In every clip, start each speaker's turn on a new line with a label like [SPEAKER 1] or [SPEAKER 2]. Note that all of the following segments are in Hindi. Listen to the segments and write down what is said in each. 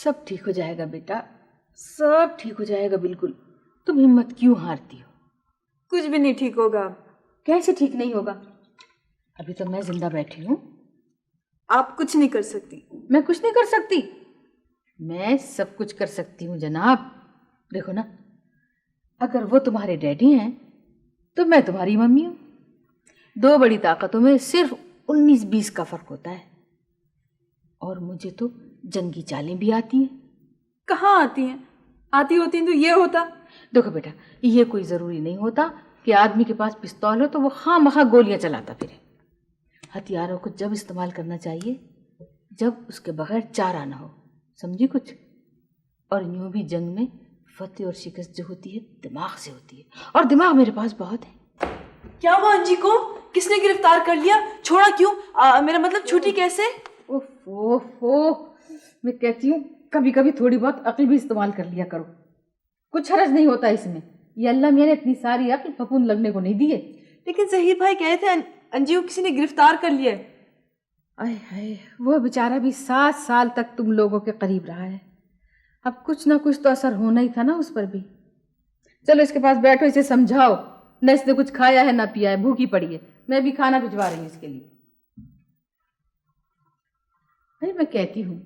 [SPEAKER 1] सब ठीक हो जाएगा बेटा, सब ठीक हो जाएगा बिल्कुल। तुम हिम्मत क्यों हारती हो?
[SPEAKER 2] कुछ भी नहीं ठीक होगा।
[SPEAKER 1] कैसे ठीक नहीं होगा? अभी तो मैं जिंदा बैठी हूँ।
[SPEAKER 2] आप कुछ नहीं कर सकती।
[SPEAKER 1] मैं कुछ नहीं कर सकती? मैं सब कुछ कर सकती हूँ जनाब। देखो ना, अगर वो तुम्हारे डैडी हैं तो मैं तुम्हारी मम्मी हूँ। दो बड़ी ताकतों में सिर्फ 19-20 का फर्क होता है। और मुझे तो जंगी चालें भी आती हैं।
[SPEAKER 2] कहाँ आती हैं? आती होती तो ये होता।
[SPEAKER 1] देखो बेटा, ये कोई ज़रूरी नहीं होता कि आदमी के पास पिस्तौल हो तो वो खामखा गोलियां चलाता फिरे। हथियारों को जब इस्तेमाल करना चाहिए जब उसके बगैर चारा ना हो, समझी कुछ? और यूं भी जंग में फतेह और शिकस्त जो होती है दिमाग से होती है, और दिमाग मेरे पास बहुत है।
[SPEAKER 2] क्या हुआ अंजी को? किसने गिरफ्तार कर लिया? छोड़ा क्यों? मेरा मतलब छूटी कैसे?
[SPEAKER 1] ओफो, मैं कहती हूँ कभी कभी थोड़ी बहुत अक्ल भी इस्तेमाल कर लिया करो। कुछ हर्ज नहीं होता इसमें। ये अल्लाह मियां ने इतनी सारी अक्ल फपून लगने को नहीं दी है।
[SPEAKER 2] लेकिन ज़हीर भाई कहे थे अंजी को किसी ने गिरफ्तार कर लिया है।
[SPEAKER 1] आय हाय, वो बेचारा भी 7 साल तक तुम लोगों के करीब रहा है। अब कुछ ना कुछ तो असर होना ही था ना उस पर भी। चलो इसके पास बैठो, इसे समझाओ। न इसने कुछ खाया है ना पिया है, भूखी पड़ी है। मैं भी खाना भिजवा रही हूँ इसके लिए। अरे मैं कहती हूँ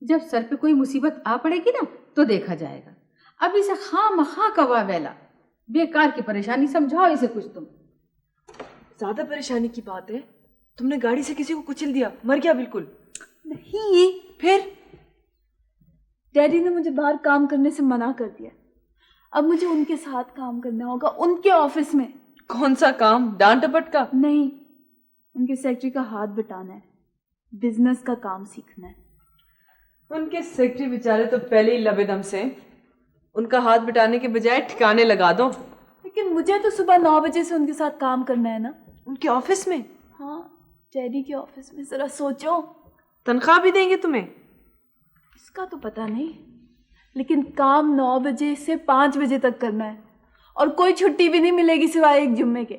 [SPEAKER 1] जब सर पे कोई मुसीबत आ पड़ेगी ना तो देखा जाएगा। अब इसे खामखा का वावेला, बेकार की परेशानी, समझाओ इसे कुछ तुम।
[SPEAKER 2] ज्यादा परेशानी की बात है? तुमने गाड़ी से किसी को कुचल दिया, मर गया बिल्कुल? नहीं। फिर? डैडी ने मुझे बाहर काम करने से मना कर दिया। अब मुझे उनके साथ काम करना होगा, उनके ऑफिस में।
[SPEAKER 3] कौन सा काम? डांट डपट का?
[SPEAKER 2] नहीं, उनके सेक्रेटरी का हाथ बटाना है, बिजनेस का काम सीखना है।
[SPEAKER 3] उनके सेक्रेटरी बेचारे तो पहले ही लबेदम से, उनका हाथ बटाने के बजाय ठिकाने लगा दो।
[SPEAKER 2] लेकिन मुझे तो सुबह 9 बजे से उनके साथ काम करना है ना।
[SPEAKER 3] उनके ऑफिस में?
[SPEAKER 2] हाँ, डैडी के ऑफिस में। जरा सोचो।
[SPEAKER 3] तनख्वाह भी देंगे तुम्हें?
[SPEAKER 2] इसका तो पता नहीं, लेकिन काम 9 बजे से 5 बजे तक करना है और कोई छुट्टी भी नहीं मिलेगी सिवाय एक जुम्मे के।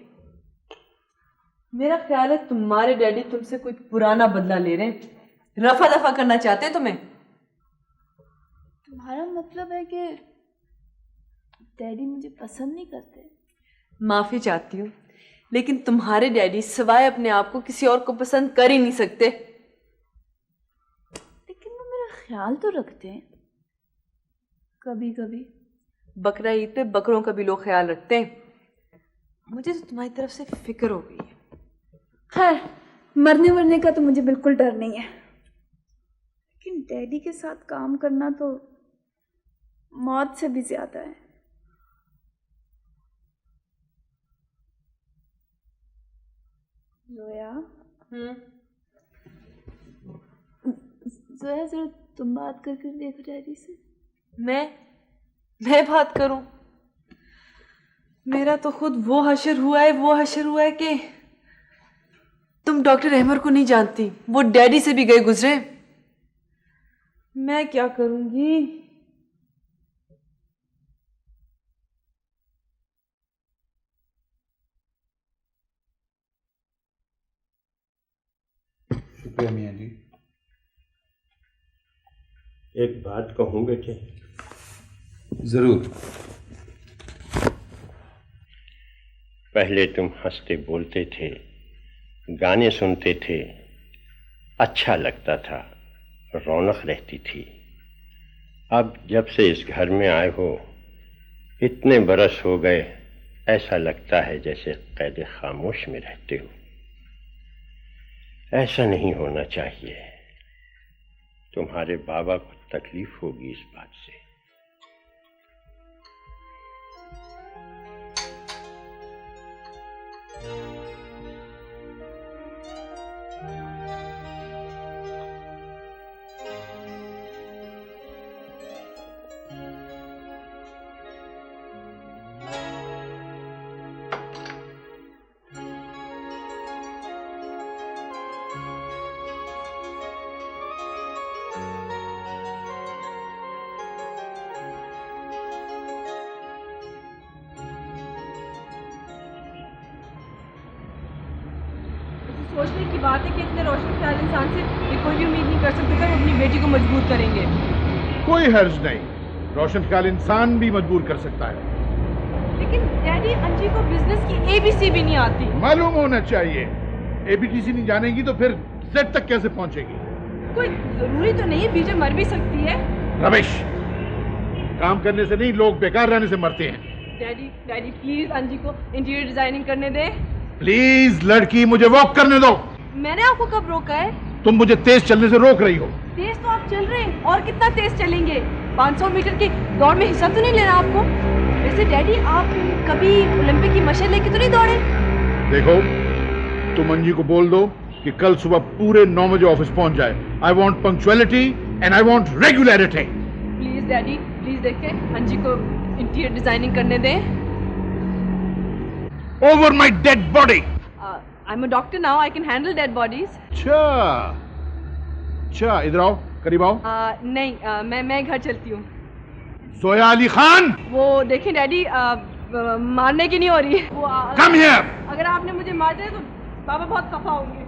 [SPEAKER 3] मेरा ख्याल है तुम्हारे डैडी तुमसे कोई पुराना बदला ले रहे हैं, रफा दफा करना चाहते हैं तुम्हें।
[SPEAKER 2] तुम्हारा मतलब है कि डैडी मुझे पसंद नहीं करते?
[SPEAKER 3] माफी चाहती हूँ, लेकिन तुम्हारे डैडी सिवाय अपने आप को किसी और को पसंद कर ही नहीं सकते।
[SPEAKER 2] लेकिन वो मेरा ख्याल तो रखते हैं कभी कभी।
[SPEAKER 3] बकरा ईद पे बकरों का भी लोग ख्याल रखते हैं। मुझे तो तुम्हारी तरफ से फिक्र हो गई है।
[SPEAKER 2] खैर, मरने वरने का तो मुझे बिल्कुल डर नहीं है, लेकिन डैडी के साथ काम करना तो मौत से भी ज्यादा है। जोया, जोया जरा तुम बात कर देखो डैडी से।
[SPEAKER 3] मैं बात करूं? मेरा तो खुद वो हशर हुआ है कि तुम डॉक्टर अहमर को नहीं जानती, वो डैडी से भी गए गुजरे। मैं क्या करूंगी?
[SPEAKER 4] शुक्रिया मियाँ जी।
[SPEAKER 5] एक बात कहूँ बेटे?
[SPEAKER 4] जरूर।
[SPEAKER 5] पहले तुम हंसते बोलते थे, गाने सुनते थे, अच्छा लगता था, रौनक रहती थी। अब जब से इस घर में आए हो, इतने बरस हो गए, ऐसा लगता है जैसे कैद खामोश में रहते हो। ऐसा नहीं होना चाहिए। तुम्हारे बाबा को तकलीफ होगी इस बात से।
[SPEAKER 3] सोचने की बात है कि इतने रोशन ख्याल इंसान से कोई भी उम्मीद नहीं कर सकते कि वो अपनी बेटी को मजबूर करेंगे।
[SPEAKER 6] कोई हर्ज नहीं, रोशन ख्याल इंसान भी मजबूर कर सकता है।
[SPEAKER 2] लेकिन डैडी, अंजी को बिजनेस की एबीसी भी नहीं आती।
[SPEAKER 6] मालूम होना चाहिए। एबीटीसी नहीं जानेगी तो फिर जेड तक कैसे पहुंचेगी?
[SPEAKER 2] कोई जरूरी तो नहीं है, बीच में मर भी सकती है।
[SPEAKER 6] रमेश, काम करने से नहीं, लोग बेकार रहने से मरते हैं।
[SPEAKER 2] डैडी डैडी प्लीज अंजी को इंटीरियर डिजाइनिंग करने दे।
[SPEAKER 6] प्लीज लड़की, मुझे वॉक करने दो।
[SPEAKER 2] मैंने आपको कब रोका है?
[SPEAKER 6] तुम मुझे तेज चलने से रोक रही हो।
[SPEAKER 2] तेज तो आप चल रहे हैं, और कितना तेज चलेंगे? 500 मीटर की दौड़ में हिस्सा तो नहीं लेना आपको? वैसे डैडी, आप कभी ओलंपिक की मशल लेके तो नहीं दौड़े?
[SPEAKER 6] देखो, तुम अंजी को बोल दो कि कल सुबह पूरे 9 बजे ऑफिस पहुंच जाए। I want punctuality and I want regularity.
[SPEAKER 2] Please daddy, please देखे अंजी को इंटीरियर डिजाइनिंग करने दें।
[SPEAKER 6] Over my dead body.
[SPEAKER 2] I am a doctor now, I can handle dead bodies.
[SPEAKER 6] अच्छा, इधर आओ, करीब आओ।
[SPEAKER 2] नहीं, मैं घर चलती हूँ।
[SPEAKER 6] जोया अली खान।
[SPEAKER 2] वो देखें डैडी, मारने की नहीं हो रही। वो
[SPEAKER 6] कम हियर।
[SPEAKER 2] अगर आपने मुझे मार दिया तो पापा बहुत खफा होंगे।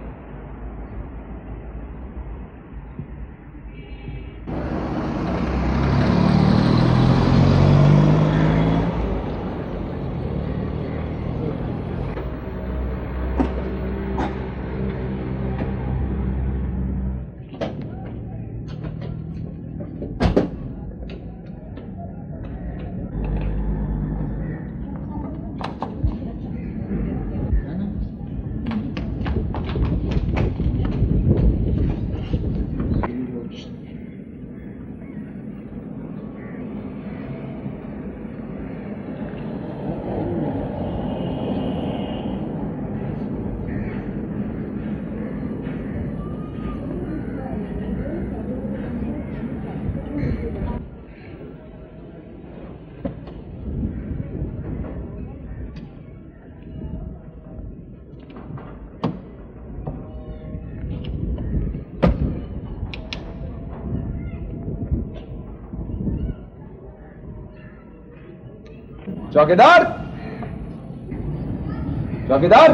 [SPEAKER 4] चौकीदार, चौकीदार।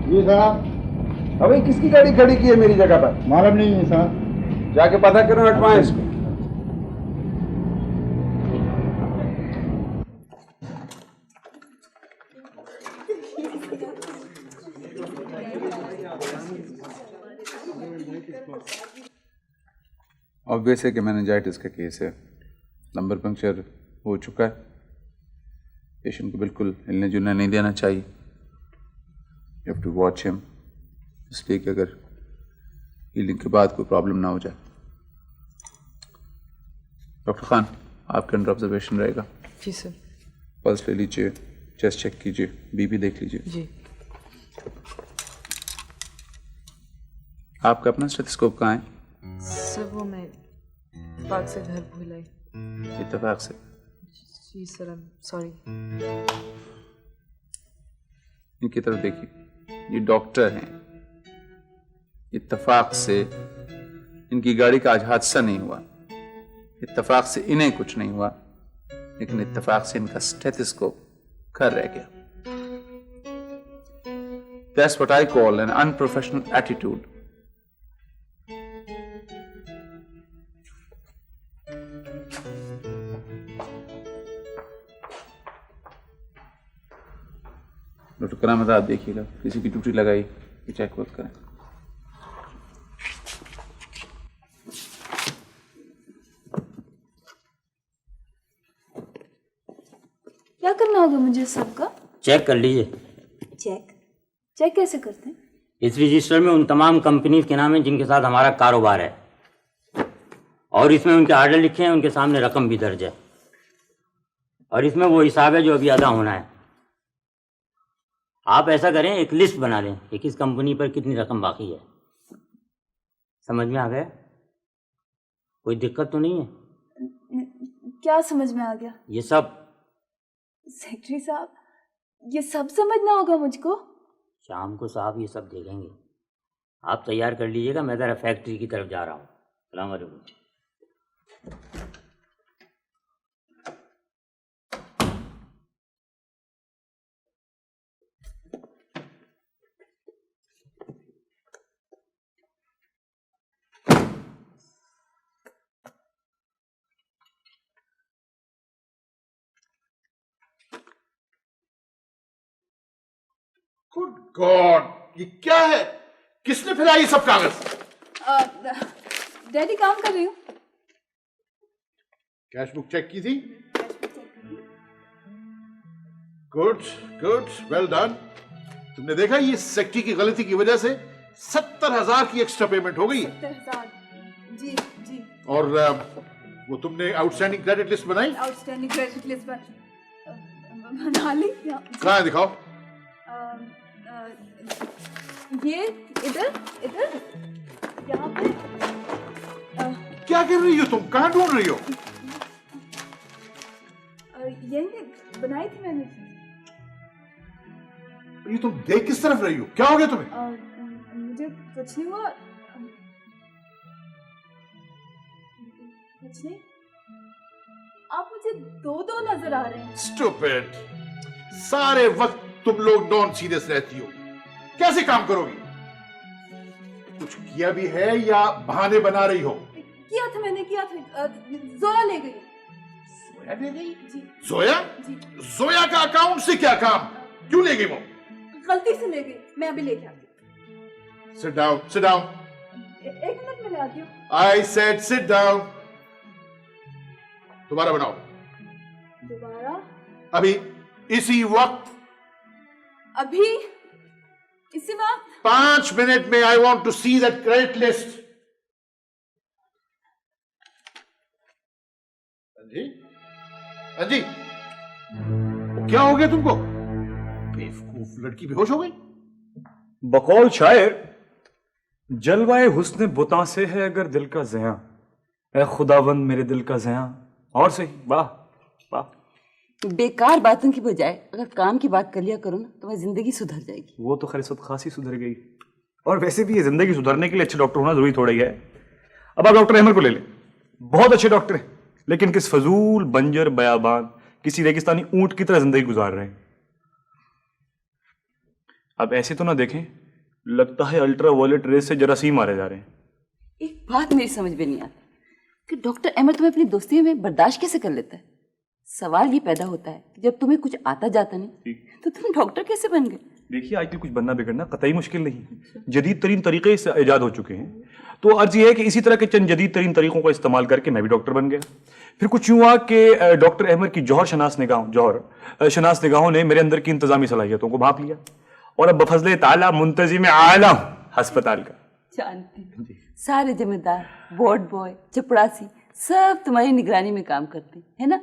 [SPEAKER 7] जी साहब।
[SPEAKER 4] अबे किसकी गाड़ी खड़ी की है मेरी जगह पर?
[SPEAKER 7] मालूम नहीं है साहब।
[SPEAKER 4] जाके पता करो, हटवाएं इसको। ऑब्वियस है कि मेनिंजाइटिस का केस है। नंबर पंक्चर हो चुका है। पेशेंट को बिल्कुल हिलने जुलने नहीं देना चाहिए। You have to watch him, इसलिए कि अगर हीलिंग के बाद कोई प्रॉब्लम ना हो जाए। डॉक्टर खान, आपके अंडर ऑब्जर्वेशन रहेगा।
[SPEAKER 3] जी सर।
[SPEAKER 4] पल्स ले लीजिए, चेस्ट चेक कीजिए, बीपी देख लीजिए।
[SPEAKER 3] जी।
[SPEAKER 4] आपका अपना स्टेथोस्कोप कहाँ है?
[SPEAKER 3] सर वो मैं पार्क से घर भूल आई।
[SPEAKER 4] इत्तेफाक से।
[SPEAKER 3] जी सर, आई एम सॉरी।
[SPEAKER 4] इनकी तरफ देखिए, ये डॉक्टर हैं। इत्तेफाक से इनकी गाड़ी का आज हादसा नहीं हुआ। इत्तेफाक से इन्हें कुछ नहीं हुआ, लेकिन इत्तेफाक से इनका स्टेथोस्कोप घर रह गया। That's what I call an unprofessional attitude. Doctor Karamat, आप देखिएगा, किसी की ड्यूटी लगाई कि चेक वोक करें।
[SPEAKER 8] क्या करना होगा मुझे सबका?
[SPEAKER 9] चेक कर लीजिए।
[SPEAKER 8] चेक? चेक कैसे करते हैं?
[SPEAKER 9] इस रजिस्टर में उन तमाम कंपनीज के नाम हैं जिनके साथ हमारा कारोबार है, और इसमें उनके ऑर्डर लिखे हैं, उनके सामने रकम भी दर्ज है, और इसमें वो हिसाब है जो अभी अदा होना है। आप ऐसा करें, एक लिस्ट बना लें कि किस कंपनी पर कितनी रकम बाकी है। समझ में आ गया? कोई दिक्कत तो नहीं है?
[SPEAKER 8] क्या समझ में आ गया?
[SPEAKER 9] ये सब
[SPEAKER 8] सेक्रेटरी साहब, ये सब समझना होगा मुझको?
[SPEAKER 9] शाम को साहब ये सब देखेंगे। आप तैयार कर लीजिएगा, मैं ज़रा फैक्ट्री की तरफ जा रहा हूँ। सलाम वालेकुम।
[SPEAKER 6] गुड गॉड, ये क्या है? किसने फैलाई ये सब कागज?
[SPEAKER 8] डैडी काम कर रही हूँ।
[SPEAKER 6] कैश बुक चेक की थी? Good good, well done. तुमने देखा ये सेक्रेटरी की गलती की वजह से 70,000 की एक्स्ट्रा पेमेंट हो गई है।
[SPEAKER 8] 70,000। जी जी।
[SPEAKER 6] और वो तुमने आउटस्टैंडिंग क्रेडिट लिस्ट बनाई?
[SPEAKER 8] आउटस्टैंडिंग क्रेडिट लिस्ट बना ली।
[SPEAKER 6] कहाँ है, दिखाओ।
[SPEAKER 8] ये इधर इधर यहाँ पे।
[SPEAKER 6] क्या कर रही हो तुम? कहाँ ढूंढ रही हो?
[SPEAKER 8] यही बनाई थी मैंने।
[SPEAKER 6] ये तुम देख किस तरफ रही हो? क्या हो गया तुम्हें?
[SPEAKER 8] मुझे कुछ नहीं हुआ। कुछ नहीं। आप मुझे दो नजर आ रहे हैं।
[SPEAKER 6] स्टूपिड, सारे वक्त तुम लोग नॉन सीरियस रहती हो। कैसे काम करोगी? कुछ किया भी है या बहाने बना रही हो?
[SPEAKER 8] किया था मैंने, किया था। जोया ले गई।
[SPEAKER 6] जोया ले गई?
[SPEAKER 8] जी।
[SPEAKER 6] जोया?
[SPEAKER 8] जी।
[SPEAKER 6] जोया का अकाउंट से क्या काम? क्यों ले गई वो?
[SPEAKER 8] गलती से ले गई, मैं अभी लेके आती हूँ।
[SPEAKER 6] Sit down, sit down.
[SPEAKER 8] एक मिनट में ले आती हूँ।
[SPEAKER 6] I said sit down. दोबारा बनाओ।
[SPEAKER 8] दोबारा?
[SPEAKER 6] अभी इसी वक्त।
[SPEAKER 8] अभी इसी वक्त?
[SPEAKER 6] 5 मिनट में। I want to see that credit list. Anji, Anji, क्या हो गया तुमको? बेवकूफ लड़की बेहोश हो गई।
[SPEAKER 10] बकौल शायर, जलवाए हुस्न बुता से है अगर दिल का ज़यां, ऐ खुदावंद मेरे दिल का ज़यां। और सही, वाह वाह।
[SPEAKER 11] बेकार बातों की बजाय अगर काम की बात कर लिया करो ना, तो मेरी जिंदगी सुधर जाएगी।
[SPEAKER 10] वो तो खैर सब खासी सुधर गई। और वैसे भी ये जिंदगी सुधरने के लिए अच्छे डॉक्टर होना जरूरी थोड़ा ही है। अब आप डॉक्टर अहमद को ले लें, बहुत अच्छे डॉक्टर हैं, लेकिन किस फजूल बंजर बयाबान किसी रेगिस्तानी ऊंट की तरह जिंदगी गुजार रहे हैं। अब ऐसे तो ना देखें, लगता है अल्ट्रा वायलेट रेस से जरासीम मारे जा रहे हैं।
[SPEAKER 11] एक बात मेरी समझ में नहीं आती कि डॉक्टर अहमद तुम्हें अपनी दोस्ती में बर्दाश्त कैसे कर लेता है। सवाल ये पैदा होता है कि जब तुम्हें कुछ आता जाता नहीं तो तुम डॉक्टर कैसे बन गए।
[SPEAKER 10] देखिए, आजकल कुछ बनना बिगड़ना कतई मुश्किल नहीं। जदीद तरीन तरीके से ईजाद हो चुके हैं, तो अर्ज ये है कि इसी तरह के चंद जदीद तरीन तरीकों का इस्तेमाल करके मैं भी डॉक्टर बन गया। फिर कुछ यूं हुआ कि डॉक्टर अहमद की जौहर शनास निगाहों ने मेरे अंदर की इंतजामी सलाहियतों को भांप लिया, और अब बफजले ताला मुंतजिम आला अस्पताल का।
[SPEAKER 11] जानती, सारे जिम्मेदार, वार्ड बॉय, चपड़ासी सब तुम्हारी निगरानी में काम करते है ना।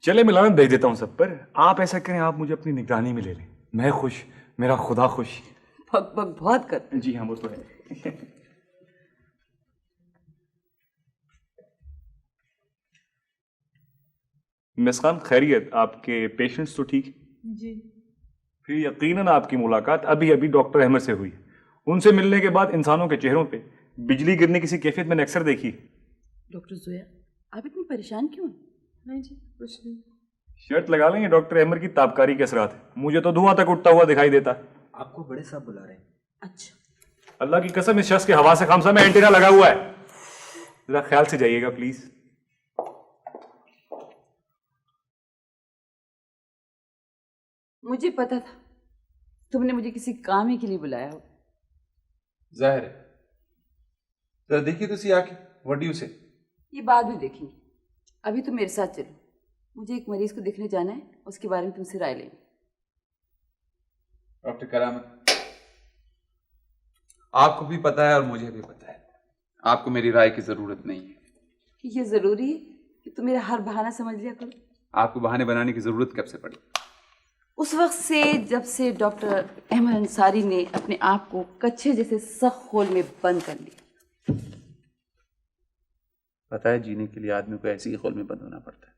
[SPEAKER 10] चले मैं लानत भेज देता हूँ सब पर। आप ऐसा करें, आप मुझे अपनी निगरानी में ले लें। मैं खुश, मेरा खुदा खुश।
[SPEAKER 11] भग भग बहुत करते।
[SPEAKER 10] जी हाँ, वो तो है। मिस खान, खैरियत? आपके पेशेंट्स तो ठीक?
[SPEAKER 2] जी।
[SPEAKER 10] फिर यकीनन आपकी मुलाकात अभी अभी डॉक्टर अहमद से हुई। उनसे मिलने के बाद इंसानों के चेहरों पे बिजली गिरने की कैफियत मैंने अक्सर देखी।
[SPEAKER 11] डॉक्टर जोया, आप इतनी परेशान क्यों हैं?
[SPEAKER 2] नहीं जी, कुछ नहीं।
[SPEAKER 10] शर्त लगा लेंगे डॉक्टर अहमद की ताबकारी के असरात है। मुझे तो धुआं तक उठता हुआ दिखाई देता है।
[SPEAKER 12] आपको बड़े साहब बुला रहे हैं।
[SPEAKER 11] अच्छा।
[SPEAKER 10] अल्लाह की कसम, इस शख्स के हवा से खामसा में एंटीना लगा हुआ है। जरा ख्याल से जाइएगा प्लीज।
[SPEAKER 11] मुझे पता था तुमने मुझे किसी काम ही के लिए बुलाया हो।
[SPEAKER 4] जाहिर है। जरा देखिए तो सी आके, व्हाट डू यू से?
[SPEAKER 11] ये बाद में देखेंगे, अभी तो मेरे साथ चलो। मुझे एक मरीज को देखने जाना है, उसके बारे में तुमसे राय लेनी।
[SPEAKER 4] डॉक्टर करामत, आपको भी पता है और मुझे भी पता है, आपको मेरी राय की जरूरत नहीं है।
[SPEAKER 11] ये जरूरी है कि तुम मेरा हर बहाना समझ लिया करो।
[SPEAKER 4] आपको बहाने बनाने की जरूरत कब से पड़ी?
[SPEAKER 11] उस वक्त से जब से डॉक्टर अहमद अंसारी ने अपने आप को कच्छे जैसे सख्त होल में बंद कर लिया।
[SPEAKER 4] पता है, जीने के लिए आदमी को ऐसी ही होल में बंद होना पड़ता है।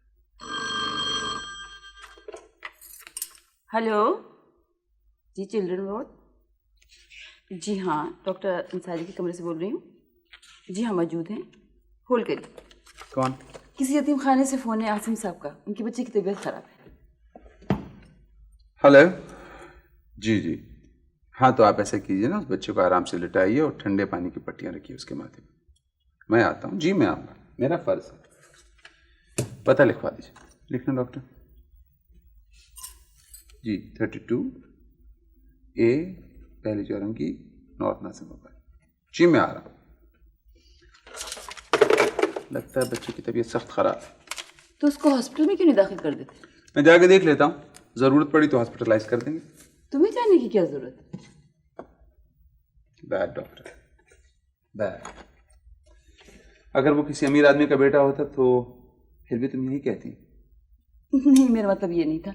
[SPEAKER 11] हेलो जी, चिल्ड्रन वार्ड। जी हाँ, डॉक्टर अंसारी के कमरे से बोल रही हूँ। जी हाँ, मौजूद हैं। होल्ड करिए।
[SPEAKER 4] कौन?
[SPEAKER 11] किसी यतीम खाने से फ़ोन है आसिम साहब का, उनके बच्चे की तबीयत खराब है।
[SPEAKER 4] हेलो जी जी हाँ, तो आप ऐसा कीजिए ना, उस बच्चे को आराम से लिटाइए और ठंडे पानी की पट्टियाँ रखिए उसके माथे में। मैं आता हूँ जी, मैं आऊँगा, मेरा फर्ज है। पता लिखवा दीजिए। लिखना डॉक्टर जी। 32 ए पहली चौरंगी नॉर्थ नर्सिंग होम। जी मैं आ रहा हूँ। लगता है बच्चे की तबीयत सख्त खराब है।
[SPEAKER 11] तो उसको हॉस्पिटल में क्यों नहीं दाखिल कर देते?
[SPEAKER 4] मैं जाके देख लेता हूँ, जरूरत पड़ी तो हॉस्पिटलाइज कर देंगे।
[SPEAKER 11] तुम्हें जानने की क्या जरूरत है?
[SPEAKER 4] Bad doctor, bad. अगर वो किसी अमीर आदमी का बेटा होता तो फिर भी तुम यही कहती।
[SPEAKER 11] नहीं, मेरा मतलब ये नहीं था,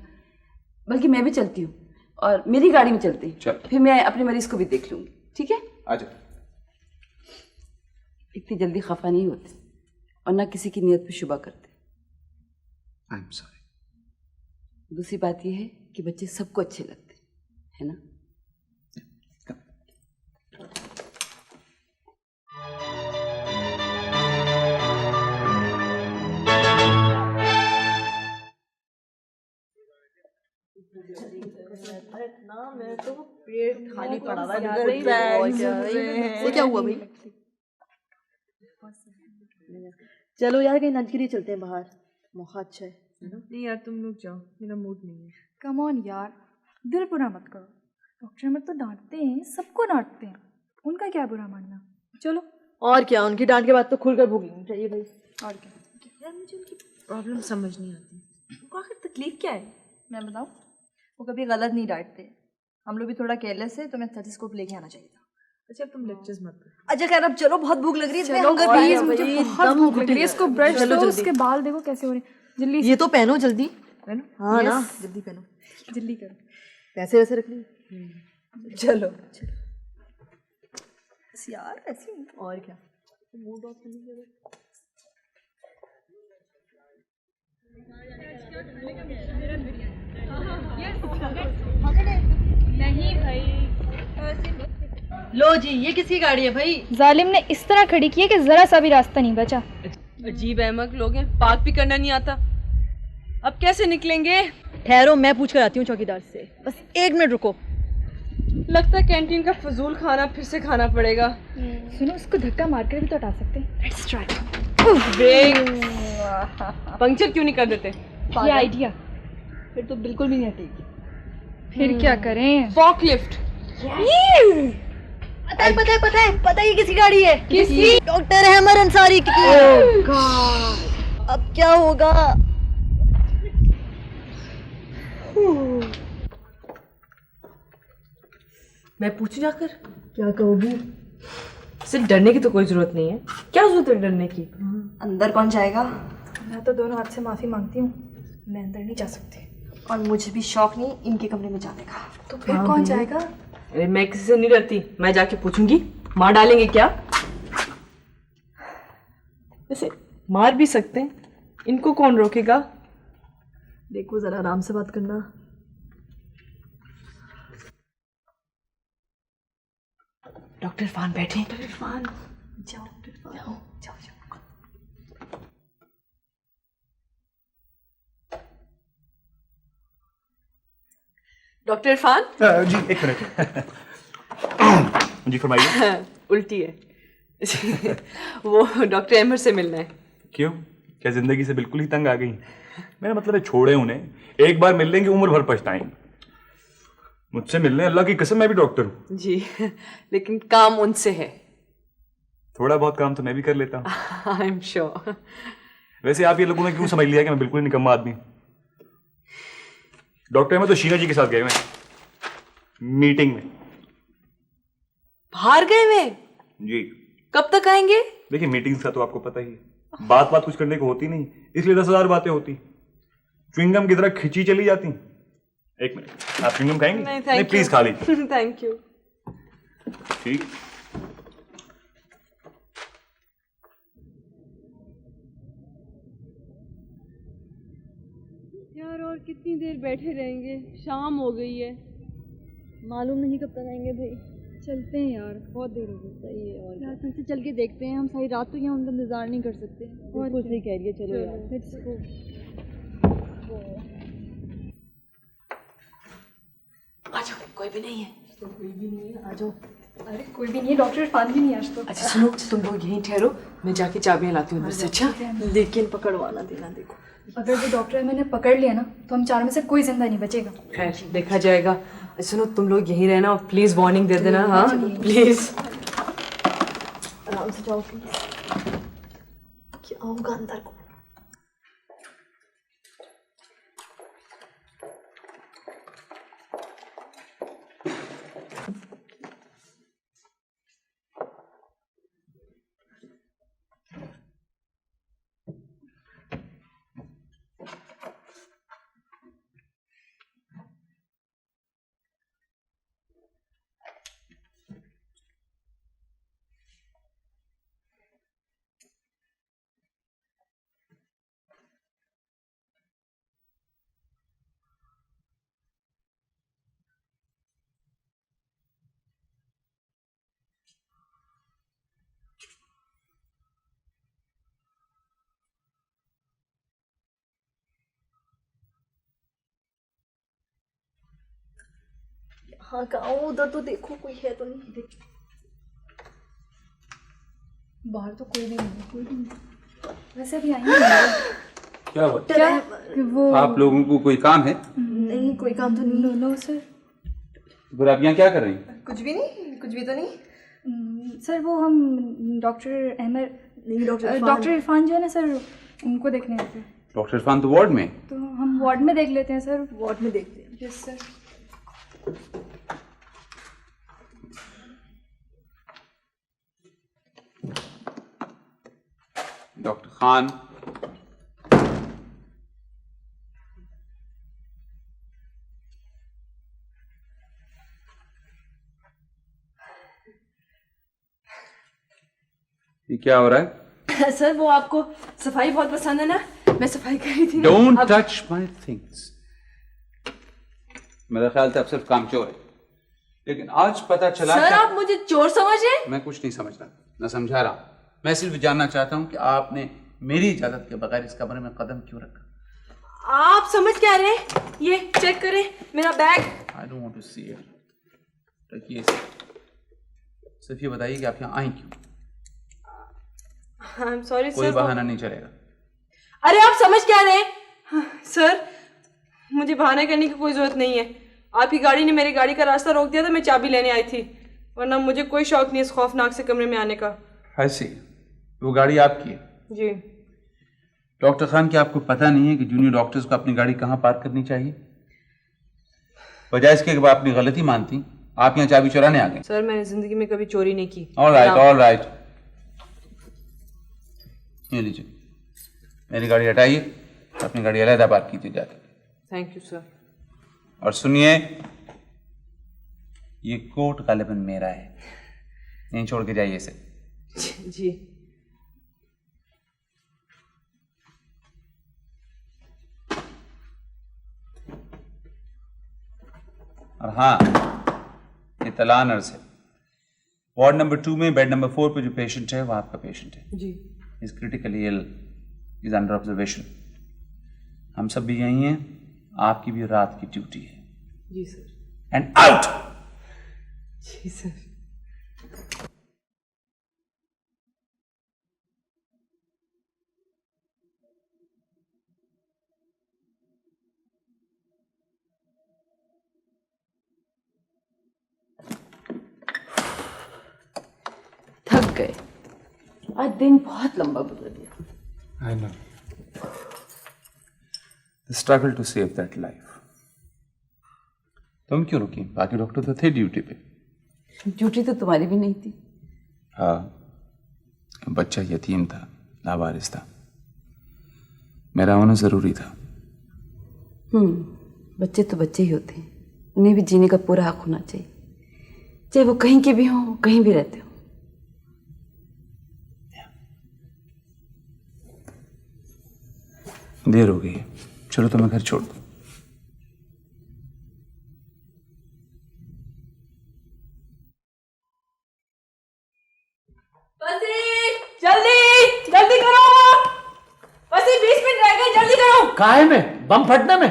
[SPEAKER 11] बल्कि मैं भी चलती हूँ और मेरी गाड़ी में चलती।
[SPEAKER 4] चल।
[SPEAKER 11] फिर मैं अपने मरीज को भी देख लूंगी, ठीक है?
[SPEAKER 4] आजा।
[SPEAKER 11] इतनी जल्दी खफा नहीं होते और ना किसी की नीयत पे शुबा करते।
[SPEAKER 4] आई एम सॉरी।
[SPEAKER 11] दूसरी बात यह है कि बच्चे सबको अच्छे लगते है ना?
[SPEAKER 3] तो पेट खाली पड़ा हुआ
[SPEAKER 12] वो क्या हुआ भाई? चलो यार कहीं लंच के लिए चलते हैं बाहर, मौका अच्छा है।
[SPEAKER 2] नहीं यार तुम लोग जाओ, मेरा मूड नहीं है।
[SPEAKER 8] कम ऑन यार, दिल बुरा मत करो। डॉक्टर अहमद तो डांटते हैं, सबको डांटते हैं, उनका क्या बुरा मानना। चलो।
[SPEAKER 12] और क्या, उनकी डांट के बाद तो खुलकर भूख लेनी चाहिए भाई।
[SPEAKER 8] और क्या
[SPEAKER 2] यार मुझे उनकी प्रॉब्लम समझ नहीं आती, उनको आखिर तकलीफ क्या है?
[SPEAKER 12] मैं बताऊँ, वो कभी गलत नहीं डांटते। हम लोग भी थोड़ा केयरलेस है, तो मैं स्टेथोस्कोप लेके आना चाहिए था।
[SPEAKER 2] अच्छा तुम लेक्चर्स मत करो।
[SPEAKER 12] अच्छा खैर अब चलो, बहुत भूख लग रही है।
[SPEAKER 8] चलो प्लीज, मुझे बहुत भूख लग रही है। इसको ब्रश दो, उसके बाल देखो कैसे हो रहे हैं। जल्दी
[SPEAKER 12] ये तो पहनो जल्दी।
[SPEAKER 2] पहनो?
[SPEAKER 12] हाँ ना, जल्दी पहनो,
[SPEAKER 8] जल्दी करो।
[SPEAKER 12] पैसे वैसे रख ली। चलो यार ऐसी। और क्या, मूड ऑफ करने के बाद
[SPEAKER 8] नहीं भाई,
[SPEAKER 12] लो जी, ये किसकी गाड़ी है भाई?
[SPEAKER 8] जालिम ने इस तरह खड़ी की है कि जरा सा भी रास्ता नहीं बचा।
[SPEAKER 3] अजीब अहमक लोग हैं, पार्क भी करना नहीं आता। अब कैसे निकलेंगे?
[SPEAKER 12] ठहरो, मैं पूछ कर आती हूँ चौकीदार से, बस 1 मिनट रुको।
[SPEAKER 3] लगता है कैंटीन का फजूल खाना फिर से खाना पड़ेगा।
[SPEAKER 8] सुनो, उसको धक्का मारकर भी तो हटा सकते हैं। Let's try.
[SPEAKER 3] ब्रेक पंक्चर क्यों नहीं कर देते?
[SPEAKER 8] ये आइडिया
[SPEAKER 12] फिर तो बिल्कुल भी नहीं हटेगी।
[SPEAKER 8] फिर क्या करें?
[SPEAKER 3] फॉकलिफ्ट।
[SPEAKER 12] पता है ये किसी गाड़ी है?
[SPEAKER 3] किसी?
[SPEAKER 12] डॉक्टर अहमद अंसारी की।
[SPEAKER 3] ओह गॉड,
[SPEAKER 12] अब क्या होगा?
[SPEAKER 3] मैं पूछूं जाकर?
[SPEAKER 12] क्या कहोगी?
[SPEAKER 3] सिर्फ डरने की तो कोई जरूरत नहीं है। क्या जरूरत है डरने की?
[SPEAKER 12] अंदर कौन जाएगा?
[SPEAKER 8] मैं तो दोनों हाथ से माफी मांगती हूँ, मैं अंदर नहीं जा सकती।
[SPEAKER 12] और मुझे भी शौक नहीं इनके कमरे में जाने का।
[SPEAKER 8] तो फिर कौन जाएगा?
[SPEAKER 3] अरे मैं किसी से नहीं डरती, मैं जाके पूछूंगी। मार डालेंगे क्या? वैसे मार भी सकते हैं, इनको कौन रोकेगा?
[SPEAKER 12] देखो जरा आराम से बात करना।
[SPEAKER 3] डॉक्टर इरफान बैठे।
[SPEAKER 12] डॉक्टर इरफान जाओ, डॉक्टर इरफान जाओ जाओ जाओ।
[SPEAKER 3] डॉक्टर इरफान।
[SPEAKER 10] जी 1 मिनट। जी फरमाइए।
[SPEAKER 3] उल्टी है। वो डॉक्टर अहमद से मिलना है।
[SPEAKER 10] क्यों, क्या जिंदगी से बिल्कुल ही तंग आ गई? मेरा मतलब है छोड़े उन्हें, एक बार मिल लेंगे उम्र भर पछताएंगे। मुझसे मिलने, अल्लाह की कसम मैं भी डॉक्टर हूँ
[SPEAKER 3] जी, लेकिन काम उनसे है।
[SPEAKER 10] थोड़ा बहुत काम तो मैं भी कर लेता हूँ।
[SPEAKER 3] I am sure.
[SPEAKER 10] वैसे आप ये लोगों ने क्यों समझ लिया कि मैं बिल्कुल ही निकम्मा आदमी हूँ? डॉक्टर अहमद तो शीना जी के साथ गए हुए हैं मीटिंग में।
[SPEAKER 3] बाहर गए हुए?
[SPEAKER 10] जी।
[SPEAKER 3] कब तक आएंगे?
[SPEAKER 10] देखिए मीटिंग्स का तो आपको पता ही है, बात कुछ करने को होती नहीं, इसलिए 10,000 बातें होती। च्युइंगम की तरह खिंची चली जाती। 1 मिनट, आप च्युइंगम खाएंगे?
[SPEAKER 3] नहीं
[SPEAKER 10] प्लीज खा लीजिए।
[SPEAKER 3] Thank you.
[SPEAKER 10] ठीक।
[SPEAKER 13] यार और कितनी देर बैठे रहेंगे, शाम हो गई है।
[SPEAKER 12] मालूम नहीं कब तक आएंगे भाई।
[SPEAKER 13] चलते हैं यार, बहुत देर हो गई।
[SPEAKER 12] सही है, और
[SPEAKER 13] यार फिर से चल के देखते हैं, हम सारी रात तो यहाँ उनका इंतजार नहीं कर सकते।
[SPEAKER 12] बिल्कुल सही कह रही है। चलो यार,
[SPEAKER 13] लेट्स गो।
[SPEAKER 3] आ जाओ, कोई भी नहीं है।
[SPEAKER 12] तो कोई भी नहीं है, आ जाओ।
[SPEAKER 8] अरे कोई भी नहीं है, डॉक्टर इरफान भी नहीं आज तो।
[SPEAKER 3] अच्छा सुनो, तुम लोग यहीं ठहरो, मैं जाके चाबियां लाती हूँ अंदर से। अच्छा
[SPEAKER 12] लेकिन पकड़वाना देना। देखो
[SPEAKER 8] अगर वो डॉक्टर मैंने पकड़ लिया ना तो हम चारों में से कोई जिंदा नहीं बचेगा।
[SPEAKER 3] खैर देखा जाएगा। सुनो तुम लोग यहीं रहना और प्लीज वार्निंग दे देना। हाँ प्लीज
[SPEAKER 12] आराम से जाओ प्लीज। क्या होगा अंदर को? हाँ कहाँ उधर तो देखो कोई है तो नहीं।
[SPEAKER 8] बाहर तो कोई भी नहीं है, कोई भी नहीं। वैसे भी आएंगे।
[SPEAKER 4] क्या हुआ?
[SPEAKER 8] क्या वो
[SPEAKER 4] आप लोगों को कोई काम है?
[SPEAKER 12] नहीं कोई काम तो नहीं।
[SPEAKER 8] No sir.
[SPEAKER 4] फिर आप यहाँ क्या कर रही हैं?
[SPEAKER 12] कुछ भी नहीं, कुछ भी तो नहीं।
[SPEAKER 8] सर वो हम डॉक्टर अहमद डॉक्टर इरफान जो है ना सर उनको देखने आए थे।
[SPEAKER 4] डॉक्टर इरफान तो वार्ड में?
[SPEAKER 8] तो हम वार्ड में देख लेते हैं सर।
[SPEAKER 12] वार्ड में देखते हैं।
[SPEAKER 8] Yes sir.
[SPEAKER 4] डॉक्टर खान, ये क्या हो रहा है?
[SPEAKER 3] सर वो आपको सफाई बहुत पसंद है ना, मैं सफाई कर रही थी।
[SPEAKER 4] Don't touch my things. मेरा ख्याल था आप सिर्फ कामचोर है, लेकिन आज पता चला।
[SPEAKER 3] सर आप मुझे चोर समझे?
[SPEAKER 4] मैं कुछ नहीं समझ रहा, मैं समझा रहा हूं। मैं सिर्फ जानना चाहता हूं कि आपने मेरी इजाजत के बगैर इस कमरे में कदम क्यों रखा?
[SPEAKER 3] आप समझ क्या रहे हैं? ये चेक करें मेरा bag.
[SPEAKER 4] I don't want to see it. रखिए, सिर्फ ये बताइए कि आप यहाँ आई क्यों?
[SPEAKER 3] I am sorry sir.
[SPEAKER 4] कोई बहाना नहीं चलेगा।
[SPEAKER 3] अरे आप समझ क्या रहे हैं? सर मुझे बहाना करने की कोई जरूरत नहीं है। आपकी गाड़ी ने मेरी गाड़ी का रास्ता रोक दिया था, मैं चाबी लेने आई थी, वरना मुझे कोई शौक नहीं इस खौफनाक से कमरे में आने का।
[SPEAKER 4] ऐसी वो गाड़ी आपकी है?
[SPEAKER 3] जी।
[SPEAKER 4] डॉक्टर खान, क्या आपको पता नहीं है कि जूनियर डॉक्टर्स को अपनी गाड़ी कहाँ पार्क करनी चाहिए? बजाय इसके कि आप अपनी गलती मानती, आप यहाँ चाबी चुराने आ गए।
[SPEAKER 3] सर मैंने जिंदगी में कभी चोरी नहीं की।
[SPEAKER 4] All right. ये लीजिए, मेरी गाड़ी हटाइए, अपनी गाड़ी अलग पार्क कीजिए जाके।
[SPEAKER 3] Thank you sir.
[SPEAKER 4] और सुनिए, ये कोट गालिबन मेरा है, यहीं छोड़ के जाइए इसे।
[SPEAKER 3] जी।
[SPEAKER 4] और हाँ, ये तला नर्स है। वार्ड नंबर 2 में बेड नंबर 4 पे जो पेशेंट है वो आपका पेशेंट है।
[SPEAKER 3] जी।
[SPEAKER 4] Is critically ill, is under observation. हम सब भी यहीं हैं, आपकी भी रात की ड्यूटी है।
[SPEAKER 3] जी सर।
[SPEAKER 4] And out.
[SPEAKER 3] जी सर।
[SPEAKER 11] थक गए, आज दिन बहुत लंबा गुजर गया।
[SPEAKER 4] I know. The struggle to save that life. तुम क्यों रुकी? बाकी डॉक्टर तो थे ड्यूटी पे।
[SPEAKER 11] ड्यूटी तो तुम्हारी भी नहीं थी।
[SPEAKER 4] हाँ, बच्चा यतीम था, लावारिस था, मेरा होना जरूरी था।
[SPEAKER 11] बच्चे तो बच्चे ही होते हैं, उन्हें भी जीने का पूरा हक होना चाहिए, चाहे वो कहीं के भी हों, कहीं भी रहते हो।
[SPEAKER 4] देर हो गई है, चलो तो मैं घर छोड़ दूं।
[SPEAKER 3] जल्दी करो, बस 20 मिनट रह गए, जल्दी करो।
[SPEAKER 14] काहे में? बम फटने में?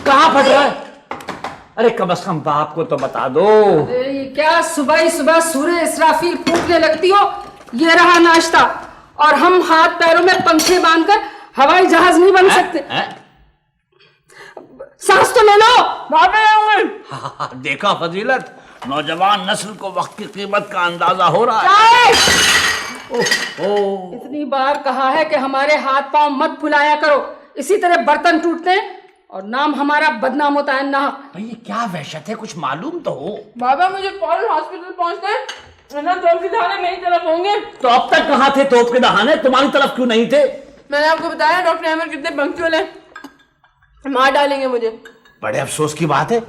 [SPEAKER 14] कहाँ फट रहा है? अरे कम से कम बाप को तो बता दो।
[SPEAKER 15] अरे ये क्या सुबह ही सुबह सूर्य इसराफील फूंकने लगती हो? ये रहा नाश्ता, और हम हाथ पैरों में पंखे बांधकर हवाई जहाज नहीं बन सकते। सांस तो ले लो, भागे होंगे।
[SPEAKER 14] देखा फजीलत, नौजवान नस्ल को वक्त की कीमत का अंदाजा हो रहा है।
[SPEAKER 15] इतनी बार कहा है कि हमारे हाथ पांव मत फुलाया करो, इसी तरह बर्तन टूटते हैं और नाम हमारा बदनाम होता है। ना
[SPEAKER 14] भाई ये क्या वहशत है, कुछ मालूम तो हो।
[SPEAKER 3] बाबा मुझे फौरन हॉस्पिटल पहुंचना है, वरना तोप के दहाने मेरी तरफ होंगे।
[SPEAKER 14] तो अब तक कहाँ थे तोप के दहाने, तुम्हारी तरफ क्यों नहीं थे?
[SPEAKER 3] मैंने आपको बताया डॉक्टर अहमद कितने पंक्चुअल है, मार डालेंगे मुझे।
[SPEAKER 14] बड़े अफसोस की बात है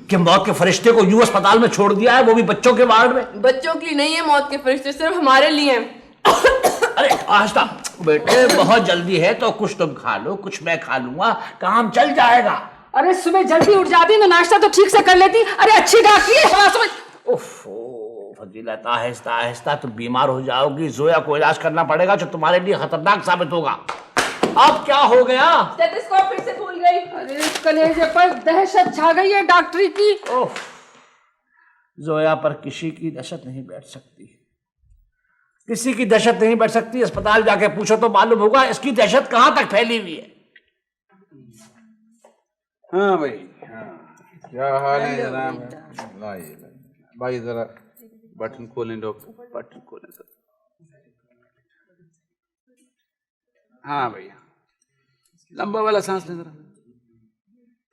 [SPEAKER 14] कि मौत के फरिश्ते को यूं अस्पताल में छोड़ दिया है, वो भी बच्चों के वार्ड में।
[SPEAKER 3] बच्चों के लिए नहीं है मौत के फरिश्ते, सिर्फ हमारे लिए हैं।
[SPEAKER 14] अरे आहिस्ता बेटे, बहुत जल्दी है तो कुछ तुम खा लो, कुछ मैं खा लूंगा, काम चल जाएगा।
[SPEAKER 15] अरे सुबह जल्दी उठ जाती तो नाश्ता तो ठीक से कर लेती। अरे अच्छी डॉक्टरी है।
[SPEAKER 14] ओफो फजीलत, आहिस्ता आहिस्ता तुम बीमार हो जाओगी, जोया को इलाज करना पड़ेगा जो तुम्हारे लिए खतरनाक साबित होगा। अब क्या हो गया?
[SPEAKER 3] स्टेथोस्कोप फिर से भूल गई।
[SPEAKER 15] अरे कलेजे पर दहशत छा गई है डॉक्टरी की।
[SPEAKER 14] जोया पर किसी की दहशत नहीं बैठ सकती, किसी की दहशत नहीं बैठ सकती। अस्पताल जाके पूछो तो मालूम होगा इसकी दहशत कहां तक फैली हुई है।
[SPEAKER 4] हाँ भाई, हाँ क्या हाल है जनाब? लाइए भाई, जरा बटन खोलें डॉक्टर, बटन खोलें सर। हाँ भैया, लंबा वाला सांस लें जरा।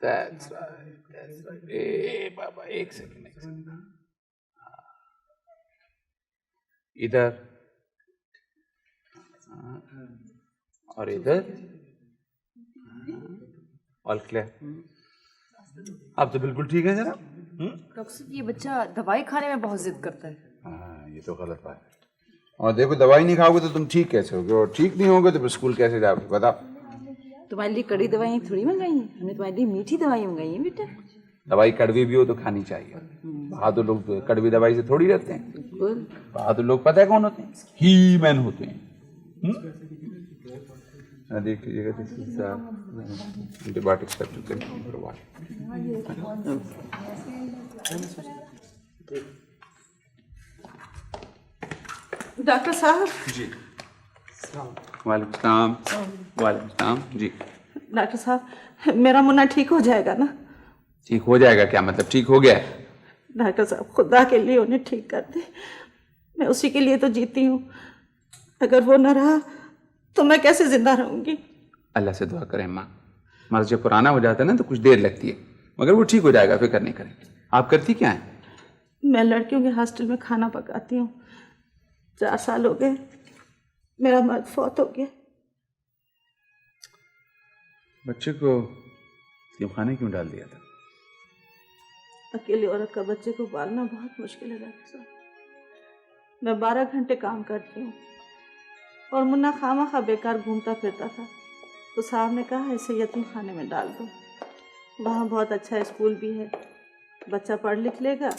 [SPEAKER 4] That's right, that's right. ए बाबा एक सेकंड। इधर और इधर, ऑल क्लियर। अब तो बिल्कुल ठीक है जनाब।
[SPEAKER 12] डॉक्टर साहब ये बच्चा दवाई खाने में बहुत जिद करता है।
[SPEAKER 4] हाँ ये तो गलत बात है। और देखो दवाई नहीं खाओगे तो तुम ठीक कैसे होगे, और ठीक नहीं होगे तो फिर स्कूल कैसे जाओगे बताओ।
[SPEAKER 11] तुम्हारे लिए कड़ी दवाई थोड़ी मंगाई है, हमने तुम्हारे लिए मीठी दवाई मंगाई है बेटा।
[SPEAKER 4] दवाई कड़वी भी हो तो खानी चाहिए। बहादुर लोग कड़वी दवाई से थोड़ी रहते हैं। बहादुर लोग पता है कौन होते हैं? ही मैन होते हैं। देख लीजिएगा एंटीबायोटिक्स
[SPEAKER 3] डॉक्टर साहब।
[SPEAKER 4] जी वालेकुम सलाम। वालेकुम सलाम जी।
[SPEAKER 3] डॉक्टर साहब मेरा मुन्ना ठीक हो जाएगा ना?
[SPEAKER 4] ठीक हो जाएगा क्या मतलब, ठीक हो गया है?
[SPEAKER 3] डॉक्टर साहब खुदा के लिए उन्हें ठीक कर दे, मैं उसी के लिए तो जीती हूँ। अगर वो न रहा तो मैं कैसे जिंदा रहूंगी?
[SPEAKER 4] अल्लाह से दुआ करें माँ, मर्ज जब पुराना हो जाता है ना तो कुछ देर लगती है, मगर वो ठीक हो जाएगा, फिक्र नहीं करें। आप करती क्या है?
[SPEAKER 3] मैं लड़कियों के हॉस्टल में खाना पकाती हूँ। 4 साल हो गए, मेरा मर्द फौत हो गया।
[SPEAKER 4] बच्चे को यतीमखाने क्यों डाल दिया था?
[SPEAKER 3] अकेली औरत का बच्चे को पालना बहुत मुश्किल है डॉक्टर साहब। मैं 12 घंटे काम करती हूँ और मुन्ना खामा बेकार घूमता फिरता था, तो साहब ने कहा इसे यतीम खाने में डाल दो, वहाँ बहुत अच्छा स्कूल भी है, बच्चा पढ़ लिख लेगा